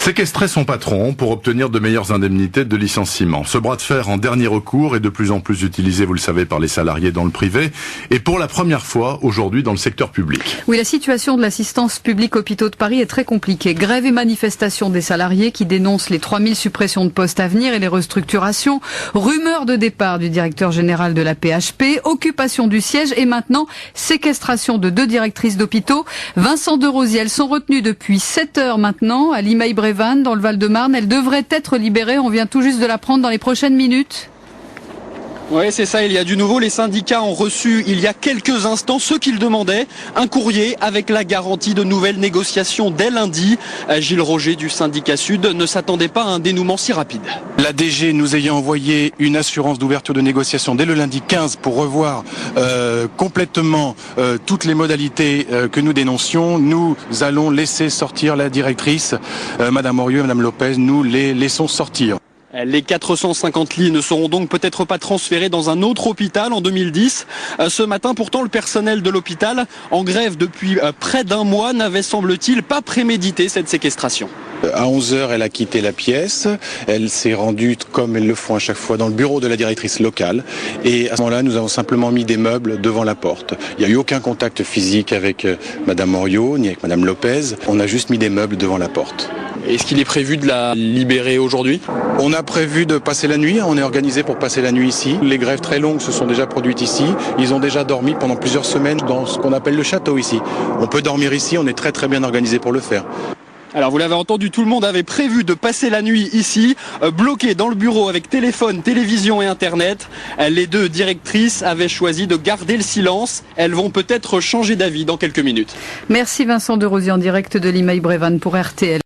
Séquestrer son patron pour obtenir de meilleures indemnités de licenciement. Ce bras de fer en dernier recours est de plus en plus utilisé, vous le savez, par les salariés dans le privé et pour la première fois aujourd'hui dans le secteur public. Oui, la situation de l'assistance publique hôpitaux de Paris est très compliquée. Grève et manifestation des salariés qui dénoncent les 3000 suppressions de postes à venir et les restructurations. Rumeur de départ du directeur général de la PHP, occupation du siège et maintenant séquestration de 2 directrices d'hôpitaux. Vincent de Rosier, elles sont retenues depuis 7 heures maintenant à Limeil-Brévannes dans le Val-de-Marne. Elle devrait être libérée. On vient tout juste de l'apprendre dans les prochaines minutes. Oui, c'est ça, il y a du nouveau. Les syndicats ont reçu il y a quelques instants ce qu'ils demandaient, un courrier avec la garantie de nouvelles négociations dès lundi. Gilles Roger du syndicat Sud ne s'attendait pas à un dénouement si rapide. La DG nous ayant envoyé une assurance d'ouverture de négociation dès le lundi 15 pour revoir complètement toutes les modalités que nous dénoncions, nous allons laisser sortir la directrice, Madame Orieux et Madame Lopez, nous les laissons sortir. Les 450 lits ne seront donc peut-être pas transférés dans un autre hôpital en 2010. Ce matin, pourtant, le personnel de l'hôpital, en grève depuis près d'un mois, n'avait, semble-t-il, pas prémédité cette séquestration. À 11h, elle a quitté la pièce. Elle s'est rendue, comme elles le font à chaque fois, dans le bureau de la directrice locale. Et à ce moment-là, nous avons simplement mis des meubles devant la porte. Il n'y a eu aucun contact physique avec Madame Orieux, ni avec Madame Lopez. On a juste mis des meubles devant la porte. Est-ce qu'il est prévu de la libérer aujourd'hui ? On a prévu de passer la nuit, on est organisé pour passer la nuit ici. Les grèves très longues se sont déjà produites ici. Ils ont déjà dormi pendant plusieurs semaines dans ce qu'on appelle le château ici. On peut dormir ici, on est très très bien organisé pour le faire. Alors vous l'avez entendu, tout le monde avait prévu de passer la nuit ici, bloqué dans le bureau avec téléphone, télévision et internet. Les 2 directrices avaient choisi de garder le silence. Elles vont peut-être changer d'avis dans quelques minutes. Merci Vincent de Rosier en direct de Limeil-Brévannes pour RTL.